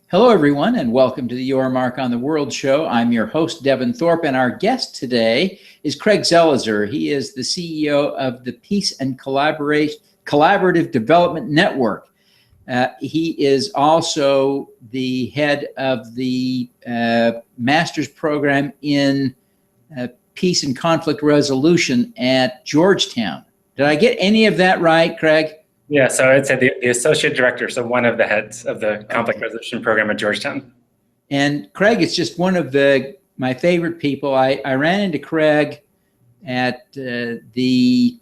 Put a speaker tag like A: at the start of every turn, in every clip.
A: Hello, everyone, and welcome to the Your Mark on the World show. I'm your host, Devin Thorpe, and our guest today is Craig Zelizer. He is the CEO of the Peace and Collaborative Development Network. He is also the head of the master's program in peace and conflict resolution at Georgetown. Did I get any of that right, Craig?
B: Yeah, so I'd say the associate director, so one of the heads of the conflict resolution program at Georgetown.
A: And Craig is just one of my favorite people. I ran into Craig at the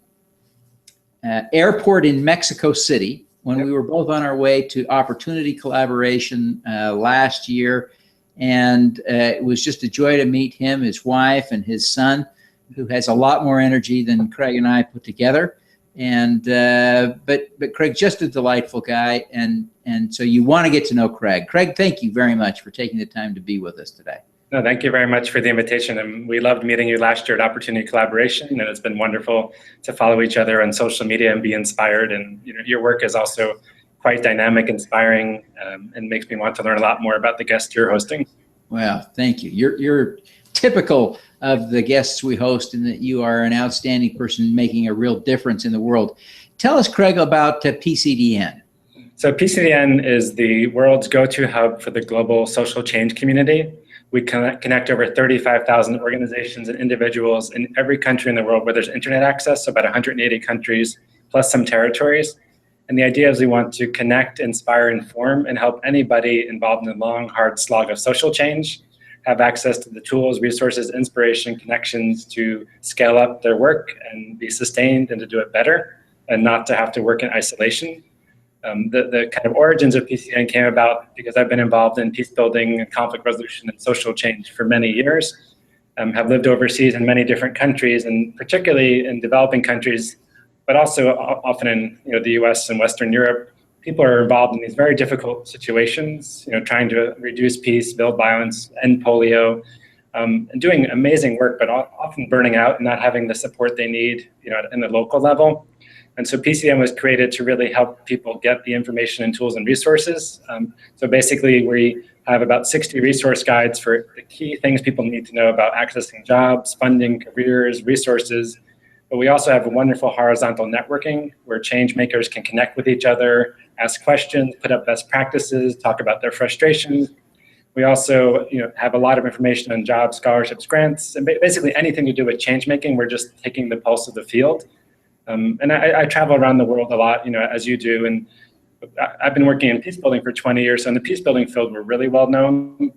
A: airport in Mexico City when we were both on our way to Opportunity Collaboration last year. And it was just a joy to meet him, his wife, and his son, who has a lot more energy than Craig and I put together. And but Craig's just a delightful guy, and so you want to get to know Craig. Craig, thank you very much for taking the time to be with us today.
B: No, thank you very much for the invitation, and we loved meeting you last year at Opportunity Collaboration, and it's been wonderful to follow each other on social media and be inspired. And your work is also quite dynamic, inspiring, and makes me want to learn a lot more about the guests you're hosting.
A: Well, thank you. You're typical of the guests we host, in that you are an outstanding person making a real difference in the world. Tell us, Craig, about PCDN.
B: So PCDN is the world's go-to hub for the global social change community. We connect over 35,000 organizations and individuals in every country in the world where there's internet access, so about 180 countries, plus some territories. And the idea is we want to connect, inspire, inform, and help anybody involved in the long, hard slog of social change have access to the tools, resources, inspiration, connections to scale up their work and be sustained and to do it better and not to have to work in isolation. The kind of origins of PCDN came about because I've been involved in peace building and conflict resolution and social change for many years, have lived overseas in many different countries, and particularly in developing countries, but also often in the US and Western Europe. People are involved in these very difficult situations, trying to reduce peace, build violence, end polio, and doing amazing work, but often burning out and not having the support they need, in the local level. And so PCDN was created to really help people get the information and tools and resources. So basically, we have about 60 resource guides for the key things people need to know about accessing jobs, funding, careers, resources. But we also have a wonderful horizontal networking where change makers can connect with each other, ask questions, put up best practices, talk about their frustrations. We also have a lot of information on jobs, scholarships, grants, and basically anything to do with change making. We're just taking the pulse of the field. And I travel around the world a lot, as you do. And I've been working in peace building for 20 years. So in the peace building field, we're really well known.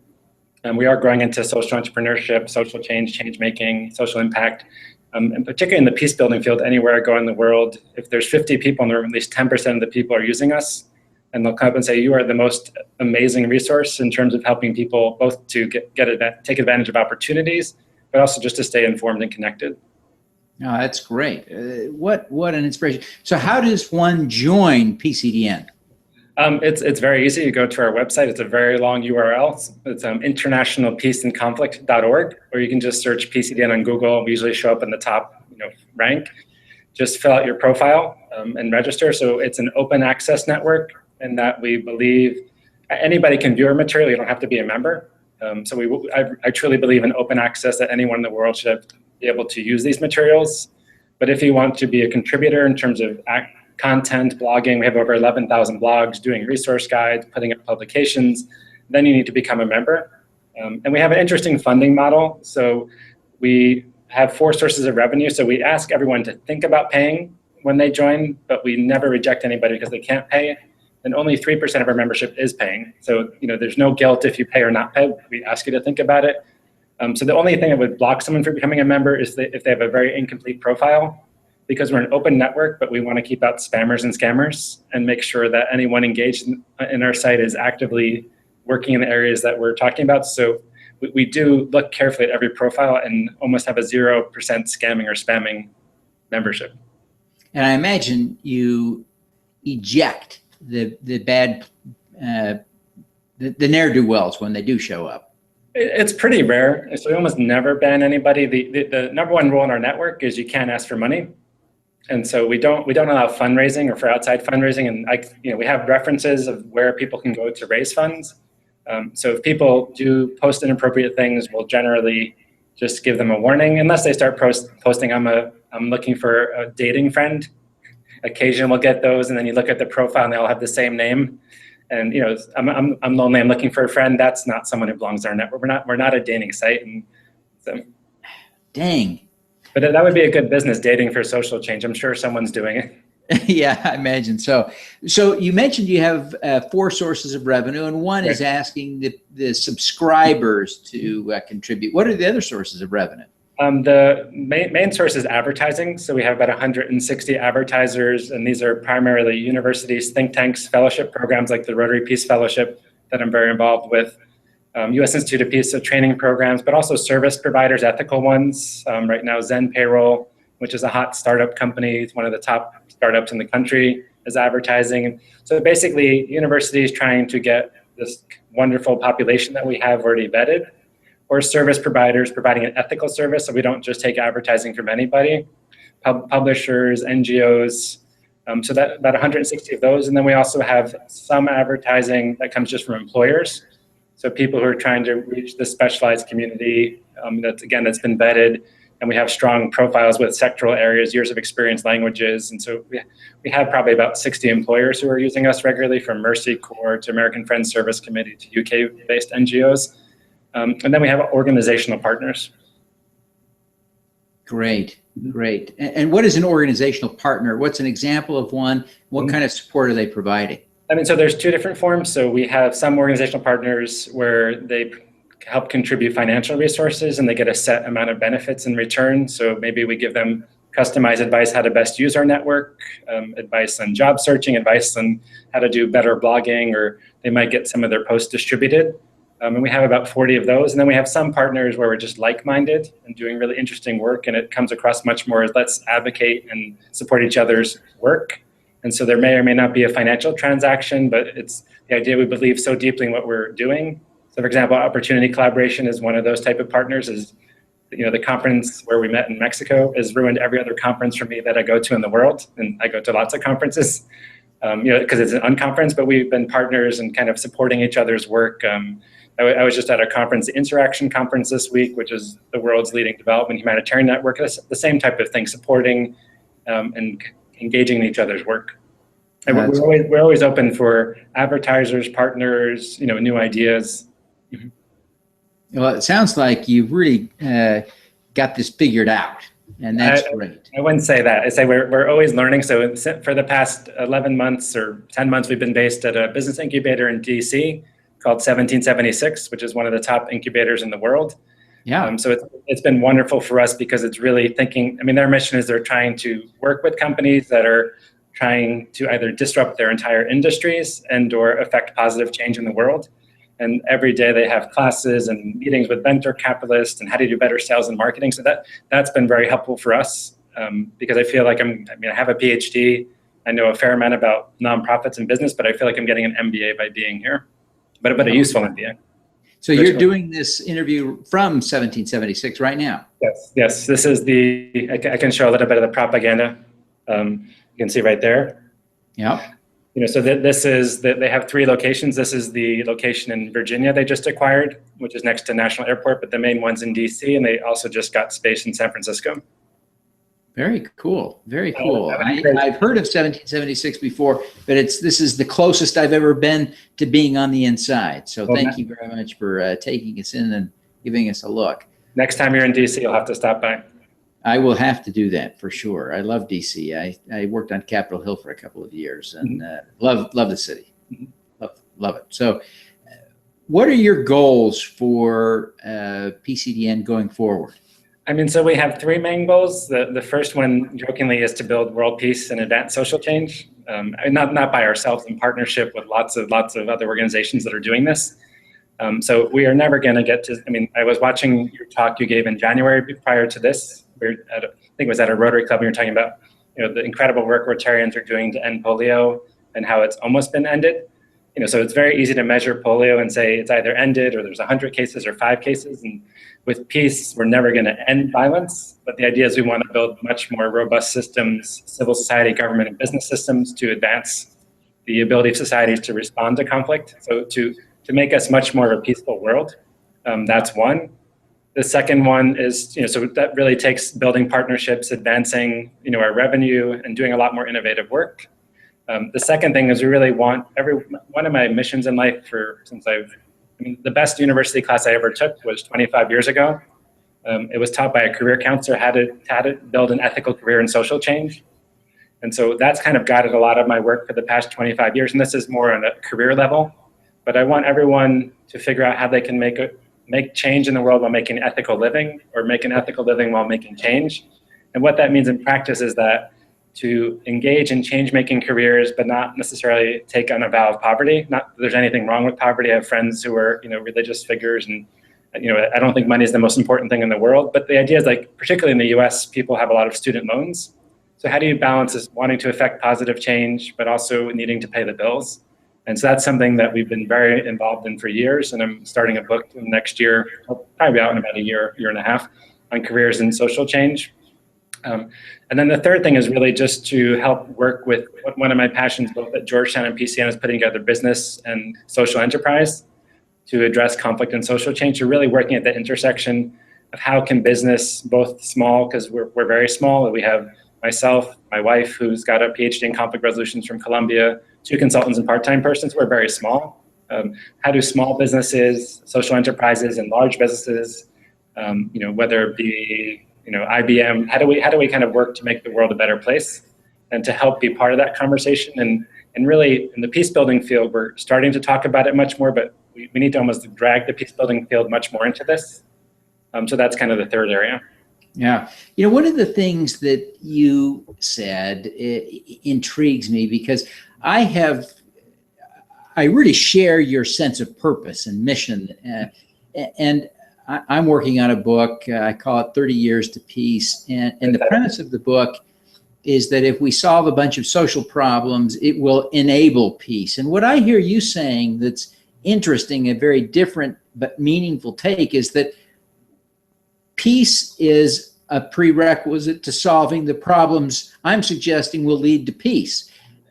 B: And we are growing into social entrepreneurship, social change, change making, social impact. And particularly in the peace building field, anywhere I go in the world, if there's 50 people in the room, at least 10% of the people are using us. And they'll come up and say, you are the most amazing resource in terms of helping people both to take advantage of opportunities, but also just to stay informed and connected.
A: Oh, that's great. What an inspiration. So how does one join PCDN?
B: It's very easy. You go to our website. It's a very long URL. It's internationalpeaceandconflict.org, or you can just search PCDN on Google. We usually show up in the top rank. Just fill out your profile and register. So it's an open access network, in that we believe anybody can view our material. You don't have to be a member. I truly believe in open access, that anyone in the world should be able to use these materials. But if you want to be a contributor in terms of content, blogging, we have over 11,000 blogs, doing resource guides, putting up publications, then you need to become a member. And we have an interesting funding model. So we have 4 sources of revenue. So we ask everyone to think about paying when they join, but we never reject anybody because they can't pay. And only 3% of our membership is paying. So there's no guilt if you pay or not pay. We ask you to think about it. So the only thing that would block someone from becoming a member is if they have a very incomplete profile, because we're an open network, but we want to keep out spammers and scammers and make sure that anyone engaged in our site is actively working in the areas that we're talking about. So we do look carefully at every profile and almost have a 0% scamming or spamming membership.
A: And I imagine you eject the bad, the ne'er-do-wells when they do show up.
B: It's pretty rare. So we almost never ban anybody. The number one rule in our network is you can't ask for money. And so we don't allow fundraising or for outside fundraising. And we have references of where people can go to raise funds. So if people do post inappropriate things, we'll generally just give them a warning, unless they start posting, I'm looking for a dating friend. Occasionally we'll get those, and then you look at the profile and they all have the same name. And I'm lonely, I'm looking for a friend. That's not someone who belongs to our network. We're not a dating site. And so,
A: Dang.
B: but that would be a good business, dating for social change. I'm sure someone's doing it.
A: Yeah, I imagine so. So you mentioned you have 4 sources of revenue, and one is asking the subscribers to contribute. What are the other sources of revenue?
B: The main source is advertising. So we have about 160 advertisers, and these are primarily universities, think tanks, fellowship programs like the Rotary Peace Fellowship that I'm very involved with, U.S. Institute of Peace, so training programs, but also service providers, ethical ones. Right now, Zen Payroll, which is a hot startup company, it's one of the top startups in the country, is advertising. So basically, universities trying to get this wonderful population that we have already vetted, or service providers providing an ethical service, so we don't just take advertising from anybody, publishers, NGOs, so that about 160 of those. And then we also have some advertising that comes just from employers. So people who are trying to reach the specialized community, that's been vetted, and we have strong profiles with sectoral areas, years of experience, languages. And so we have probably about 60 employers who are using us regularly, from Mercy Corps to American Friends Service Committee to UK-based NGOs. And then we have organizational partners.
A: Great. And what is an organizational partner? What's an example of one? What kind of support are they providing?
B: So there's 2 different forms. So we have some organizational partners where they help contribute financial resources and they get a set amount of benefits in return. So maybe we give them customized advice how to best use our network, advice on job searching, advice on how to do better blogging, or they might get some of their posts distributed. And we have about 40 of those. And then we have some partners where we're just like-minded and doing really interesting work, and it comes across much more as let's advocate and support each other's work. And so there may or may not be a financial transaction, but it's the idea we believe so deeply in what we're doing. So for example, Opportunity Collaboration is one of those type of partners. Is the conference where we met in Mexico has ruined every other conference for me that I go to in the world. And I go to lots of conferences, because it's an unconference, but we've been partners and kind of supporting each other's work. I was just at a conference, the Interaction Conference this week, which is the world's leading development humanitarian network. It's the same type of thing, supporting and engaging in each other's work. And we're always open for advertisers, partners, new ideas.
A: Well, it sounds like you've really got this figured out, and that's great.
B: I wouldn't say that. I say we're always learning. So for the past 11 months or 10 months, we've been based at a business incubator in DC called 1776, which is one of the top incubators in the world.
A: Yeah.
B: So it's been wonderful for us because it's really thinking, their mission is they're trying to work with companies that are trying to either disrupt their entire industries and or affect positive change in the world. And every day they have classes and meetings with venture capitalists and how to do better sales and marketing. So that's been very helpful for us, because I feel like I have a PhD. I know a fair amount about nonprofits and business, but I feel like I'm getting an MBA by being here. But a useful MBA.
A: So you're doing this interview from 1776 right now?
B: Yes. This is I can show a little bit of the propaganda. You can see right there.
A: Yeah.
B: So this is they have 3 locations. This is the location in Virginia they just acquired, which is next to National Airport, but the main one's in DC, and they also just got space in San Francisco.
A: Very cool. Very cool. I've heard of 1776 before, but this is the closest I've ever been to being on the inside. So thank you very much for taking us in and giving us a look.
B: Next time you're in DC, you'll have to stop by.
A: I will have to do that for sure. I love DC. I worked on Capitol Hill for a couple of years and love the city. Love it. So what are your goals for PCDN going forward?
B: So we have 3 main goals. The first one, jokingly, is to build world peace and advance social change. Not by ourselves, in partnership with lots of other organizations that are doing this. So we are never going to get to. I was watching your talk you gave in January prior to this. I think it was at a Rotary Club. And you were talking about the incredible work Rotarians are doing to end polio and how it's almost been ended. So it's very easy to measure polio and say it's either ended or there's 100 cases or 5 cases. And with peace, we're never going to end violence. But the idea is we want to build much more robust systems, civil society, government, and business systems to advance the ability of societies to respond to conflict. So to to make us much more of a peaceful world. That's one. The second one is, so that really takes building partnerships, advancing, our revenue, and doing a lot more innovative work. The second thing is we really want one of my missions in life the best university class I ever took was 25 years ago. It was taught by a career counselor how to build an ethical career in social change. And so that's kind of guided a lot of my work for the past 25 years. And this is more on a career level. But I want everyone to figure out how they can make change in the world while making ethical living, or make an ethical living while making change. And what that means in practice is that to engage in change-making careers, but not necessarily take on a vow of poverty. Not that there's anything wrong with poverty. I have friends who are, religious figures, and I don't think money is the most important thing in the world. But the idea is, particularly in the US, people have a lot of student loans. So how do you balance this wanting to affect positive change, but also needing to pay the bills? And so that's something that we've been very involved in for years. And I'm starting a book next year, I'll probably be out in about a year and a half, on careers in social change. And then the third thing is really just to help work with one of my passions, both at Georgetown and PCDN, is putting together business and social enterprise to address conflict and social change. You're really working at the intersection of how can business, both small, because we're very small. We have myself, my wife, who's got a PhD in conflict resolutions from Columbia, 2 consultants and part-time persons. We're very small. How do small businesses, social enterprises, and large businesses, whether it be IBM, how do we kind of work to make the world a better place, and to help be part of that conversation? And really, in the peace building field, we're starting to talk about it much more, but we need to almost drag the peace building field much more into this. So that's kind of the third area.
A: Yeah. One of the things that you said intrigues me, because I really share your sense of purpose and mission. And I'm working on a book, I call it 30 Years to Peace. And the premise of the book is that if we solve a bunch of social problems, it will enable peace. And what I hear you saying that's interesting, a very different but meaningful take, is that peace is a prerequisite to solving the problems I'm suggesting will lead to peace.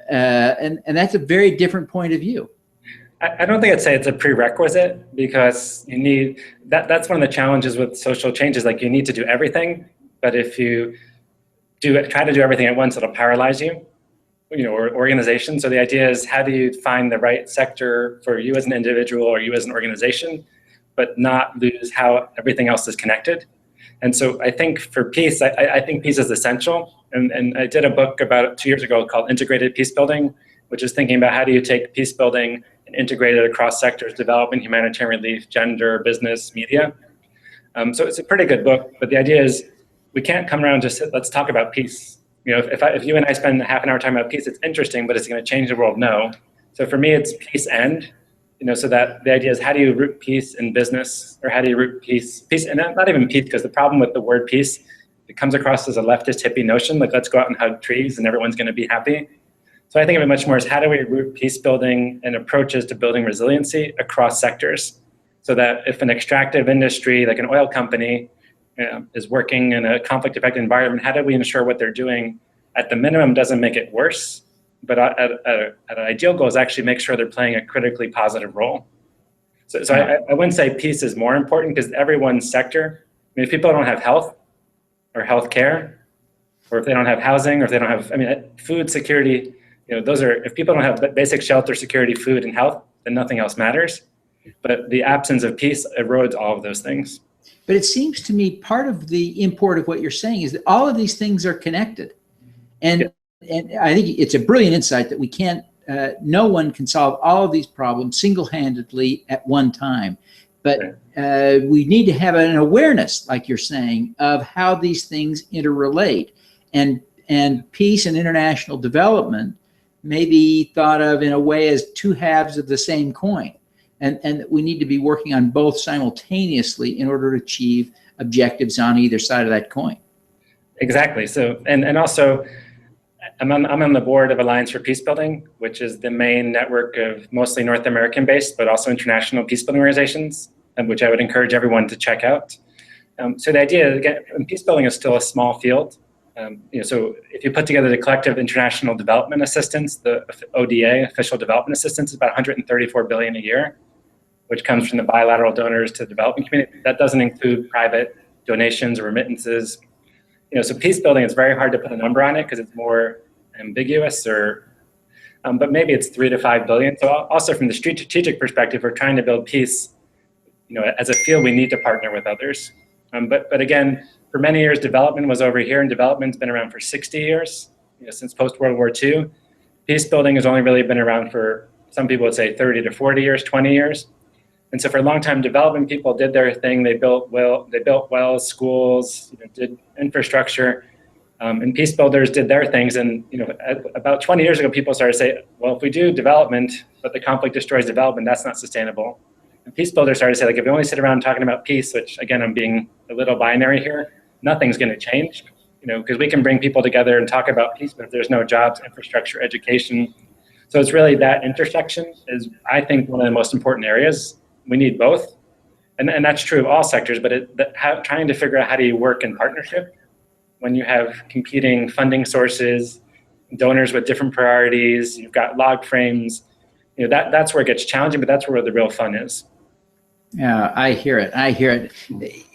A: And that's a very different point of view.
B: I don't think I'd say it's a prerequisite, because you need, that's one of the challenges with social change, is you need to do everything. But if you try to do everything at once, it'll paralyze you, or organization. So the idea is, how do you find the right sector for you as an individual or you as an organization, but not lose how everything else is connected? And so I think for peace, I think peace is essential. And I did a book about 2 years ago called Integrated Peace Building, which is thinking about how do you take peace building and integrate it across sectors: development, humanitarian relief, gender, business, media. So it's a pretty good book, but the idea is we can't come around and just say, let's talk about peace. If you and I spend half an hour talking about peace, it's interesting, but it's going to change the world? No. So for me, it's peace and, so that the idea is, how do you root peace in business, or how do you root peace, and not even peace, because the problem with the word peace, it comes across as a leftist hippie notion, let's go out and hug trees and everyone's going to be happy. So I think of it much more as, how do we root peace building and approaches to building resiliency across sectors, so that if an extractive industry, like an oil company, is working in a conflict-affected environment, how do we ensure what they're doing at the minimum doesn't make it worse, but at an ideal goal is actually make sure they're playing a critically positive role. So I wouldn't say peace is more important, because everyone's sector, if people don't have health or health care, or if they don't have housing, or if they don't have, food security, those are, if people don't have basic shelter, security, food, and health, then nothing else matters. But the absence of peace erodes all of those things.
A: But it seems to me part of the import of what you're saying is that all of these things are connected. And I think it's a brilliant insight that we can't, no one can solve all of these problems single-handedly at one time. But we need to have an awareness, like you're saying, of how these things interrelate. And peace and international development may be thought of in a way as two halves of the same coin. And we need to be working on both simultaneously in order to achieve objectives on either side of that coin.
B: Exactly. So, and also, I'm on the board of Alliance for Peacebuilding, which is the main network of mostly North American based, but also international peacebuilding organizations, which I would encourage everyone to check out. So the idea, again, peacebuilding is still a small field. So if you put together the collective international development assistance, the ODA, official development assistance, is about $134 billion a year. which comes from the bilateral donors to the development community. That doesn't include private donations or remittances. So peace building, it's very hard to put a number on it because it's more ambiguous, but maybe it's 3 to 5 billion. So also from the strategic perspective, we're trying to build peace. As a field, we need to partner with others. But again, for many years, development was over here, and development's been around for 60 years, since post-World War II. Peace building has only really been around for, some people would say 30 to 40 years, 20 years. And so for a long time, development people did their thing. They built wells, schools, did infrastructure, and peace builders did their things. And about 20 years ago, people started to say, well, if we do development, but the conflict destroys development, that's not sustainable. And peace builders started to say, like, if we only sit around talking about peace, which again, I'm being a little binary here, nothing's going to change. Because we can bring people together and talk about peace, but if there's no jobs, infrastructure, education. So it's really that intersection is, I think, one of the most important areas. We need both. And that's true of all sectors, but trying to figure out how do you work in partnership when you have competing funding sources, donors with different priorities, you've got log frames, that's where it gets challenging, but that's where the real fun is.
A: Yeah, I hear it.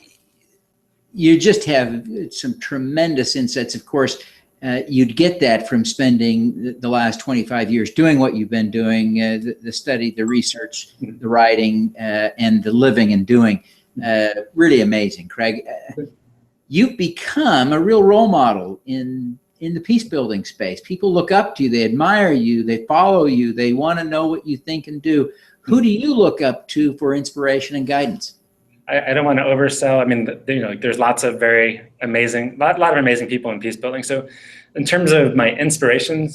A: You just have some tremendous insights. Of course, you'd get that from spending the last 25 years doing what you've been doing, the study, the research, the writing, and the living and doing. Really amazing, Craig. You've become a real role model in the peace building space. People look up to you, they admire you, they follow you, they want to know what you think and do. Who do you look up to for inspiration and guidance?
B: I don't want to oversell. I mean, there's lots of very amazing, lot of amazing people in peace building. So in terms of my inspiration,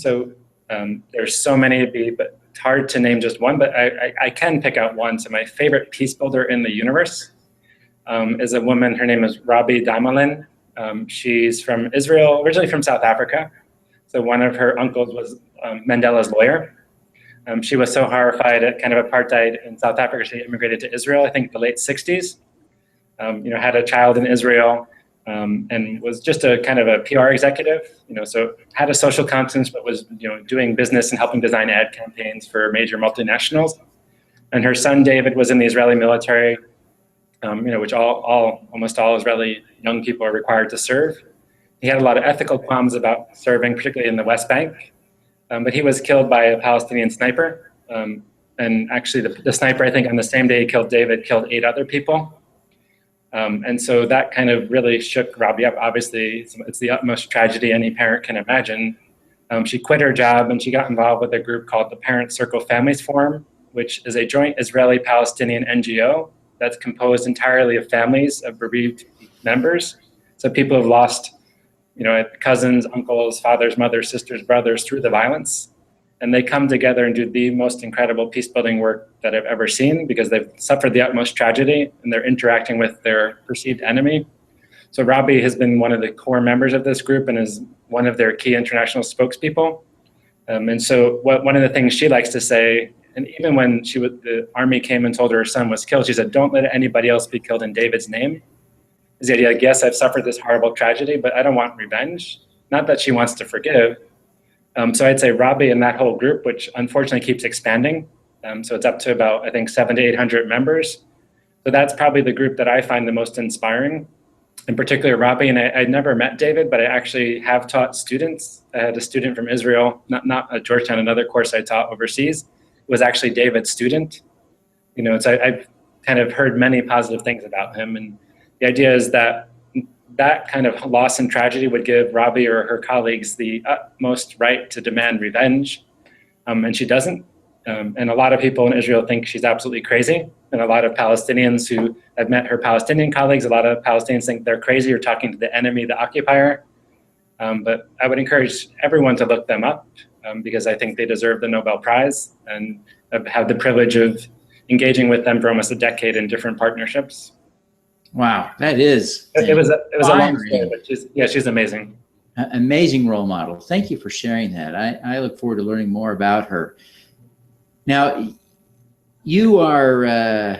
B: there's so many to be, but it's hard to name just one, but I can pick out one. So my favorite peace builder in the universe is a woman. Her name is Rabi Damalin. She's from Israel, originally from South Africa. So one of her uncles was Mandela's lawyer. She was so horrified at kind of apartheid in South Africa, she immigrated to Israel, I think the late 60s, had a child in Israel, and was just a kind of a PR executive, so had a social conscience, but was, doing business and helping design ad campaigns for major multinationals. And her son, David, was in the Israeli military, which almost all Israeli young people are required to serve. He had a lot of ethical qualms about serving, particularly in the West Bank. But he was killed by a Palestinian sniper. And actually the sniper, I think on the same day he killed David, killed 8 other people. And so that kind of really shook Rabi up. Obviously, it's the utmost tragedy any parent can imagine. She quit her job and she got involved with a group called the Parent Circle Families Forum, which is a joint Israeli-Palestinian NGO that's composed entirely of families of bereaved members. So people have lost cousins, uncles, fathers, mothers, sisters, brothers through the violence. And they come together and do the most incredible peace building work that I've ever seen because they've suffered the utmost tragedy and they're interacting with their perceived enemy. So Rabi has been one of the core members of this group and is one of their key international spokespeople. And so one of the things she likes to say, and even when the army came and told her son was killed, she said, don't let anybody else be killed in David's name. Is the idea, like, yes, I've suffered this horrible tragedy, but I don't want revenge. Not that she wants to forgive. So I'd say Rabi and that whole group, which unfortunately keeps expanding. So it's up to about, I think, 700 to 800 members. So that's probably the group that I find the most inspiring. In particular, Rabi, and I'd never met David, but I actually have taught students. I had a student from Israel, not at Georgetown, another course I taught overseas, was actually David's student. So I've kind of heard many positive things about him. And the idea is that kind of loss and tragedy would give Rabi or her colleagues the utmost right to demand revenge, and she doesn't. And a lot of people in Israel think she's absolutely crazy, and a lot of Palestinians who have met her Palestinian colleagues, a lot of Palestinians think they're crazy or talking to the enemy, the occupier. But I would encourage everyone to look them up because I think they deserve the Nobel Prize, and I've had the privilege of engaging with them for almost a decade in different partnerships.
A: Wow, that is.
B: It was a long story, but she's amazing.
A: Amazing role model. Thank you for sharing that. I look forward to learning more about her. Now, you are an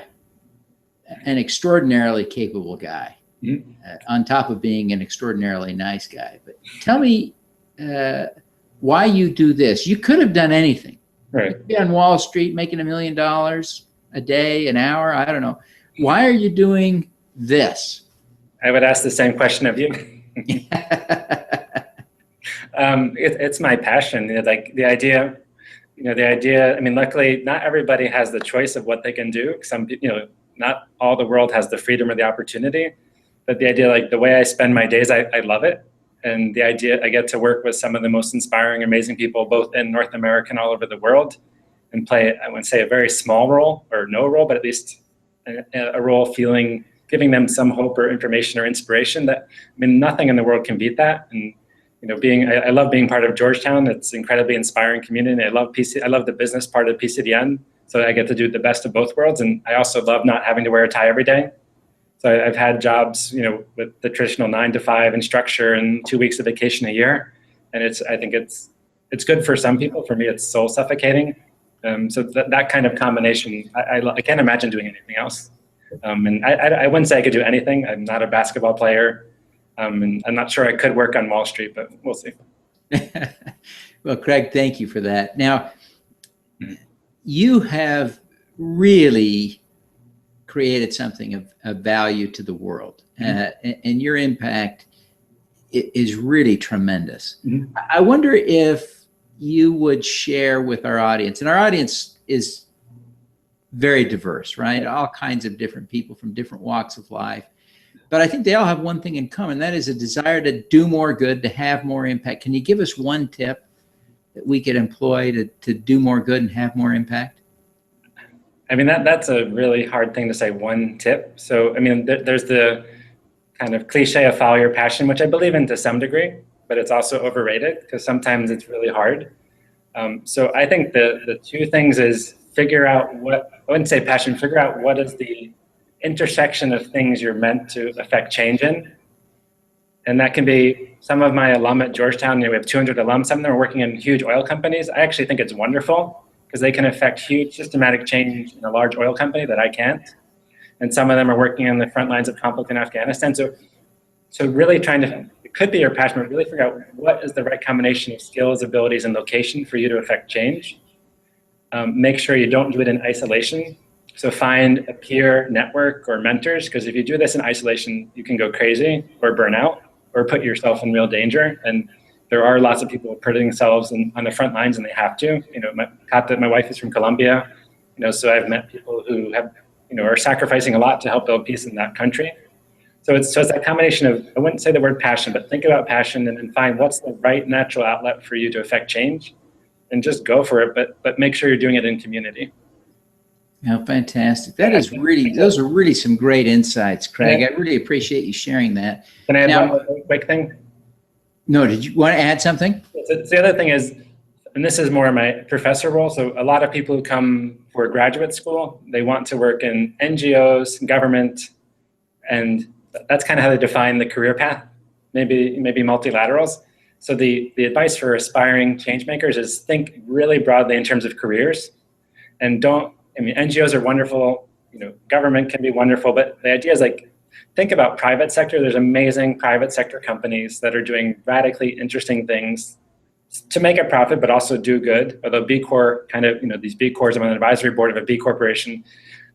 A: extraordinarily capable guy, on top of being an extraordinarily nice guy. But tell me why you do this. You could have done anything.
B: Right.
A: You'd be on Wall Street making $1 million. a day, an hour? I don't know. Why are you doing this?
B: I would ask the same question of you. It's my passion. Like the idea, I mean, luckily not everybody has the choice of what they can do. Not all the world has the freedom or the opportunity, but the idea, like the way I spend my days, I love it. And the idea, I get to work with some of the most inspiring, amazing people, both in North America and all over the world, and play, I wouldn't say a very small role or no role, but at least a role giving them some hope or information or inspiration that, I mean, nothing in the world can beat that. And, I love being part of Georgetown. It's an incredibly inspiring community. I love the business part of PCDN. So I get to do the best of both worlds. And I also love not having to wear a tie every day. So I've had jobs, with the traditional 9 to 5 and structure and 2 weeks of vacation a year. And I think it's good for some people. For me, it's soul suffocating. So that kind of combination, I can't imagine doing anything else. And I wouldn't say I could do anything. I'm not a basketball player. And I'm not sure I could work on Wall Street, but we'll see.
A: Well, Craig, thank you for that. Now, you have really created something of value to the world, and your impact is really tremendous. Mm-hmm. I wonder if you would share with our audience, and our audience is very diverse, right? All kinds of different people from different walks of life. But I think they all have one thing in common. That is a desire to do more good, to have more impact. Can you give us one tip that we could employ to do more good and have more impact?
B: I mean, that's a really hard thing to say, one tip. So, I mean, there's the kind of cliche of follow your passion, which I believe in to some degree, but it's also overrated because sometimes it's really hard. So I think the two things is figure out what, I wouldn't say passion, figure out what is the intersection of things you're meant to affect change in. And that can be some of my alum at Georgetown. We have 200 alums. Some of them are working in huge oil companies. I actually think it's wonderful because they can affect huge systematic change in a large oil company that I can't. And some of them are working on the front lines of conflict in Afghanistan. So really it could be your passion, but really figure out what is the right combination of skills, abilities, and location for you to affect change. Make sure you don't do it in isolation. So find a peer network or mentors, because if you do this in isolation, you can go crazy or burn out or put yourself in real danger. And there are lots of people putting themselves on the front lines, and they have to. My wife is from Colombia, so I've met people who have, are sacrificing a lot to help build peace in that country. So it's that combination of, I wouldn't say the word passion, but think about passion and then find what's the right natural outlet for you to affect change, and just go for it. But make sure you're doing it in community.
A: Oh, fantastic. Those are really some great insights, Craig. I really appreciate you sharing that.
B: Can I add one more quick thing?
A: No, did you want to add something?
B: The other thing is, and this is more my professor role, so a lot of people who come for graduate school, they want to work in NGOs, government, and that's kind of how they define the career path, maybe multilaterals. So the advice for aspiring change makers is think really broadly in terms of careers, and NGOs are wonderful, government can be wonderful, but the idea is think about private sector. There's amazing private sector companies that are doing radically interesting things to make a profit, but also do good. Although B Corp these B Corps, I'm on an advisory board of a B corporation,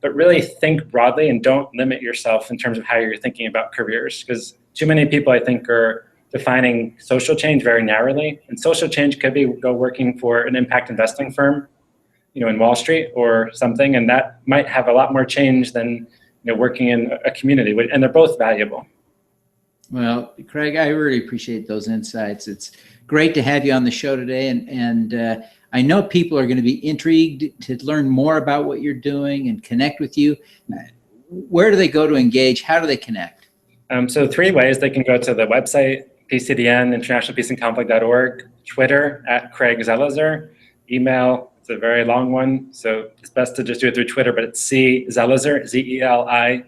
B: but really think broadly and don't limit yourself in terms of how you're thinking about careers, because too many people, I think, are defining social change very narrowly. And social change could be go working for an impact investing firm, in Wall Street or something, and that might have a lot more change than working in a community, and they're both valuable.
A: Well, Craig, I really appreciate those insights. It's great to have you on the show today, and I know people are going to be intrigued to learn more about what you're doing and connect with you. Where do they go to engage? How do they connect?
B: So 3 ways. They can go to the website, PCDN, internationalpeaceandconflict.org, Twitter @Craig Zelizer, email. It's a very long one, so it's best to just do it through Twitter, but it's C Zelizer, Zelizer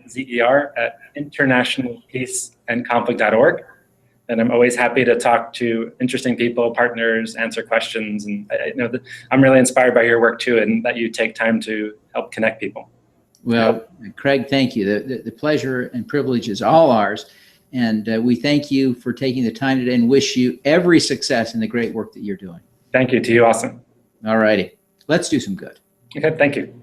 B: @internationalpeaceandconflict.org. And I'm always happy to talk to interesting people, partners, answer questions. And I know that I'm really inspired by your work too, and that you take time to help connect people.
A: Well, Craig, thank you. The pleasure and privilege is all ours. And we thank you for taking the time today and wish you every success in the great work that you're doing.
B: Thank you to you. Awesome.
A: All righty. Let's do some good.
B: Okay, thank you.